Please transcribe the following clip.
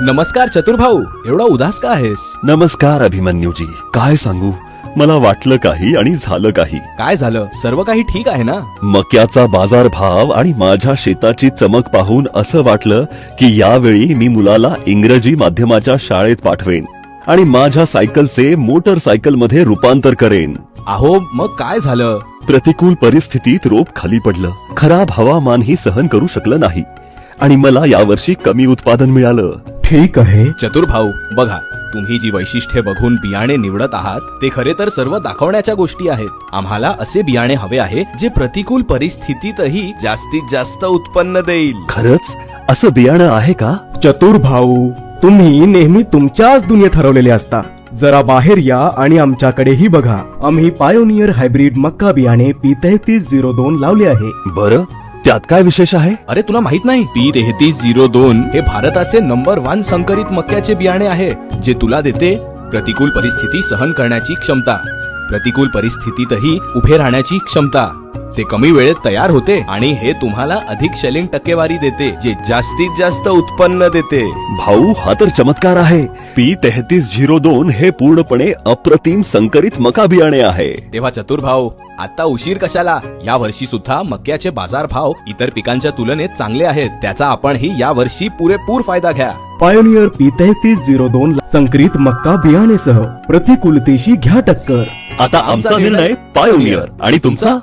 नमस्कार चतुर्भाऊ, एवढा उदास का आहेस? नमस्कार अभिमन्यूजी. काय सांगू, मला वाटलं काही आणि झालं काही. काय झालं? सर्व काही ठीक आहे ना? मक्याचा बाजारभाव आणि माझ्या शेताची चमक पाहून असं वाटलं की यावेळी मी मुलाला इंग्रजी माध्यमाच्या शाळेत पाठवेन आणि माझ्या सायकलचे मोटरसायकलमध्ये रूपांतर करेन. अहो, मग काय झालं? प्रतिकूल परिस्थितीत रोप खाली पडलं. खराब हवामानही सहन करू शकलं नाही आणि मला यावर्षी कमी उत्पादन मिळालं. ठीक आहे. चतुर्भाऊ, बघा, तुम्ही जी वैशिष्ट्ये बघून बियाणे निवडत आहात ते खरे तर सर्व दाखवण्याच्या गोष्टी आहेत. आम्हाला असे बियाणे हवे आहे जे प्रतिकूल परिस्थितीतही जास्तीत जास्त उत्पन्न देईल. खरंच असं बियाणं आहे का? चतुर भाऊ, तुम्ही नेहमी तुमच्याच दुनियेत हरवलेले असता. जरा बाहेर या आणि आमच्याकडेही बघा. आम्ही पायोनियर हायब्रिड मक्का बियाणे P3302 लावले आहे. बरं, त्यात काय विशेष आहे? अरे, तुला माहित नाही? P3302 हे भारताचे नंबर 1 संकरित मक्याचे बियाणे आहे, जे तुला देते प्रतिकूल परिस्थिती सहन करण्याची क्षमता, प्रतिकूल परिस्थितीतही उभे राहण्याची क्षमता. ते कमी वेळेत तयार होते आणि हे तुम्हाला अधिक शेलिंग टक्केवारी देते, जे जास्तीत जास्त उत्पन्न देते. भाऊ, हा तर चमत्कार आहे. P3302 हे पूर्णपणे अप्रतिम संकरित मका बियाणे आहे. तेव्हा चतुर्भाऊ, आता उशीर कशाला? या वर्षी सुद्धा मक्याचे बाजारभाव इतर पिकांच्या तुलनेत चांगले आहेत. त्याचा आपणही या वर्षी पुरेपूर फायदा घ्या. पायोनियर P3302 संकरित मक्का बियाणेसह प्रतिकूलतेशी घ्या टक्कर. आता आमचा निर्णय पायोनियर आणि तुमचा